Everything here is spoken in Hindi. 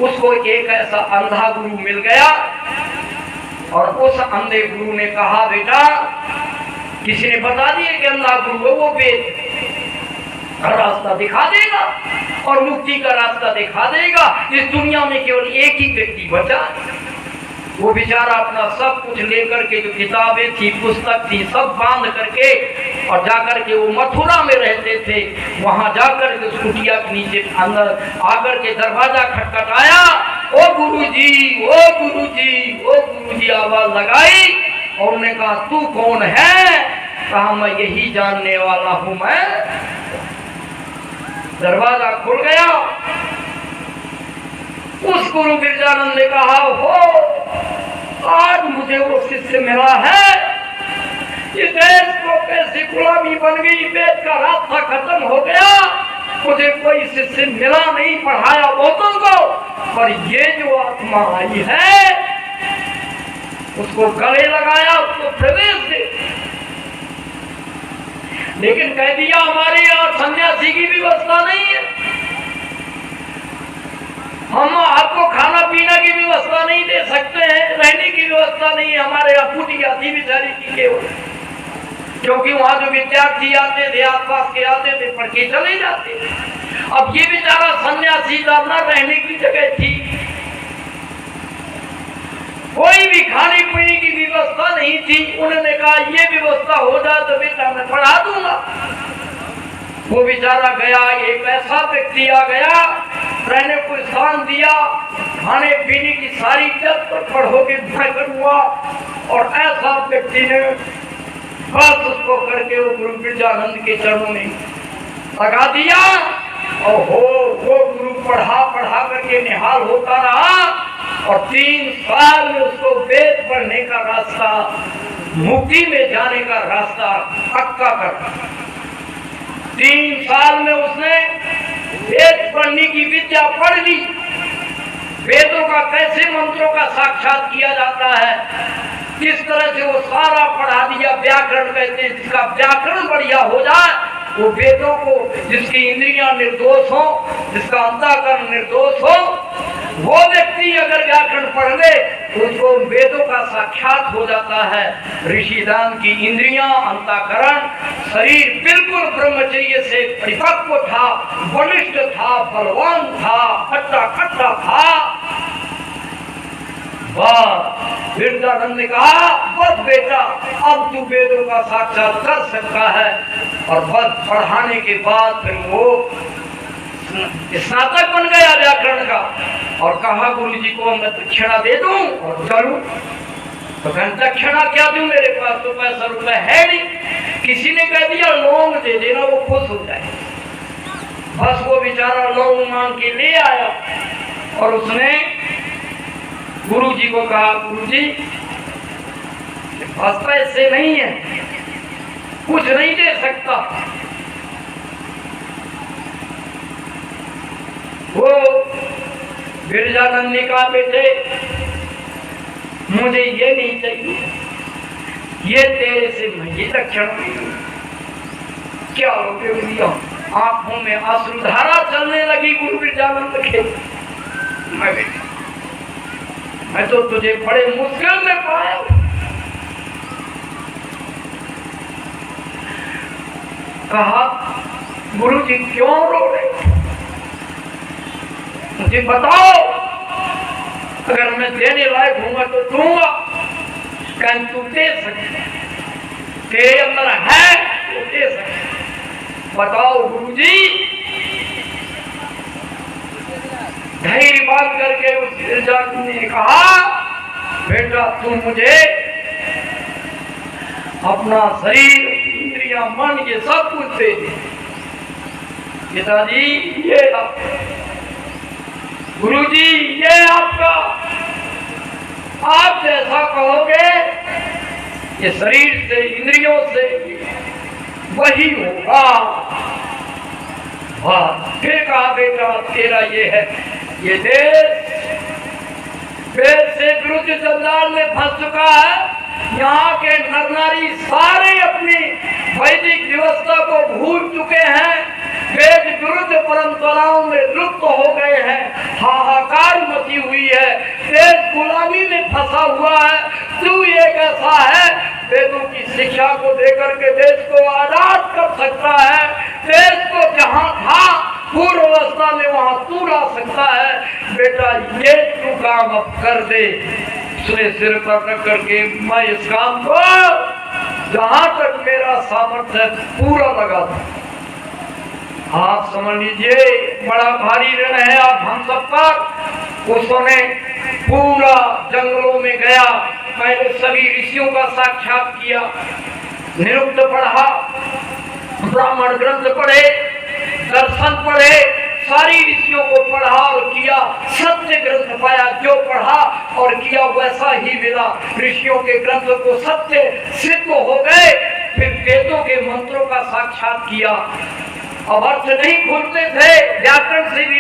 उसको एक ऐसा अंधा गुरु मिल गया और उस अंधे गुरु ने कहा, बेटा किसी ने बता दिया कि अंधा गुरु है, वो वेद का रास्ता दिखा देगा और मुक्ति का रास्ता दिखा देगा। इस दुनिया में केवल एक ही व्यक्ति बचा। वो बेचारा अपना सब कुछ लेकर के, जो किताबें थी, पुस्तक थी, सब बांध करके और जाकर के वो मथुरा में रहते थे, वहां जाकर के उस कुटिया के नीचे अंदर आकर के दरवाजा खटखटाया। ओ गुरुजी, ओ गुरुजी, ओ गुरुजी आवाज लगाई और उन्होंने कहा, तू कौन है? कहा, मैं यही जानने वाला हूं। मैं दरवाजा खुल गया। उस गुरु बिरजानंद ने कहा, हो आज मुझे वो शिष्य मिला है। ये देश को कैसी गुलामी बन गई, वेद का रास्ता खत्म हो गया, मुझे कोई शिष्य मिला नहीं, पढ़ाया बहुतों को, पर ये जो आत्मा आई है उसको गले लगाया, उसको प्रवेश दे। लेकिन कह दिया, हमारे यहाँ सन्यासी की व्यवस्था नहीं है, हम आपको खाना पीना की व्यवस्था नहीं दे सकते हैं, रहने की व्यवस्था नहीं है। हमारे यहाँ कुटिया थी बेचारी की केवल, क्योंकि वहां जो विद्यार्थी आते थे, आसपास के आते थे, पढ़ के चले जाते थे। अब ये बेचारा सन्यासी था, ना रहने की जगह थी, कोई भी खाने पीने की व्यवस्था नहीं थी। उन्होंने कहा, ये व्यवस्था हो जाए तो बेटा मैं पढ़ा दूंगा। वो बेचारा गया, एक ऐसा व्यक्ति आ गया, रहने को स्थान दिया, खाने पीने की सारी जब पढ़ो के भयकर हुआ, और ऐसा व्यक्ति ने बस उसको करके वो गुरु बिरजानंद के चरणों में लगा दिया। और वो गुरु पढ़ा पढ़ा करके निहाल होता रहा और 3 साल में उसको वेद पढ़ने का रास्ता, मुक्ति में जाने का रास्ता पक्का कर। 3 साल में उसने वेद पढ़ने की विद्या पढ़ ली। वेदों का कैसे मंत्रों का साक्षात किया जाता है, किस तरह से वो सारा पढ़ा दिया। व्याकरण कहते हैं, जिसका व्याकरण बढ़िया हो जाए, वो वेदों को, जिसकी इंद्रियां निर्दोष हो, जिसका अंतःकरण निर्दोष हो, वो व्यक्ति अगर व्याकरण पढ़ ले तो उसको वेदों का साक्षात हो जाता है। ऋषिदान की इंद्रियां, अंतःकरण, शरीर बिल्कुल ब्रह्मचर्य से परिपक्व था, बलिष्ठ था, बलवान था, खट्टा खट्टा था। वाह! बिरजानंद ने कहा, बस बेटा अब तू वेदों का साक्षात कर सकता है। और बस पढ़ाने के बाद फिर वो स्नातक बन गया व्याकरण का। और कहा, गुरुजी को मैं दक्षिणा दे दूं और चलूं। तो कहने, दक्षिणा क्या दूं, मेरे पास तो पैसा रुपए है नहीं। किसी ने कह दिया लौंग दे देना, वो खुश हो जाए। बस वो बेचारा लौंग मांग के ले आया और उसने गुरुजी को कहा, गुरुजी बस पैसे नहीं है, कुछ नहीं दे सकता। वो बिरजानंद ने कहा, बेटे मुझे ये नहीं चाहिए, ये तेरे से मैं ये दक्षिणा नहीं दूं। क्या हो गया? आंखों में अश्रुधारा चलने लगी गुरु बिरजानंद के। मैं तो तुझे बड़े मुश्किल में पाया। कहा, गुरुजी क्यों रो रहे, मुझे बताओ, अगर मैं देने लायक हूंगा तो दूंगा। कहन, तू दे सकते, तेरे अंदर है तो दे सकते। बताओ गुरुजी। धैर्य बात करके उस बिरजानंद ने कहा, बेटा तू मुझे अपना शरीर, इंद्रियां, मन, ये सब कुछ दे दे। पिताजी ये गुरुजी ये आपका, आप जैसा कहोगे ये शरीर से, इंद्रियों से वही होगा। वाह! फिर कहा, बेटा तेरा ये है, ये देश वेद से विरुद्ध जंजाल में फंस चुका है। यहाँ के नर नारी सारे अपनी वैदिक व्यवस्था को भूल चुके हैं, वेद विरुद्ध परंपराओं में लुप्त हो गए हैं, हाहाकार गुलामी में फंसा हुआ है, तू एक ऐसा है वेदों की शिक्षा को देकर के देश को आजाद कर सकता है। देश को जहां था पूर्व अवस्था में वहां तू ला सकता है। बेटा ये तू काम अब कर दे। उसने सिर पर रख करके मैं इस काम को जहां तक मेरा सामर्थ्य पूरा लगा था। आप समझ लीजिए बड़ा भारी ऋण है आप हम सब पर। उसने पूरा जंगलों में गया, पहले सभी ऋषियों का साक्षात किया, निरुक्त पढ़ा, ब्राह्मण ग्रंथ पढ़े, दर्शन पढ़े, सारी ऋषियों को पढ़ा और किया, सत्य ग्रंथ पाया, जो पढ़ा और किया वैसा ही मिला। ऋषियों के ग्रंथ को सत्य सिद्ध हो गए। फिर वेदों के मंत्रों का साक्षात किया। अब अर्थ नहीं खुलते थे, व्याकरण से भी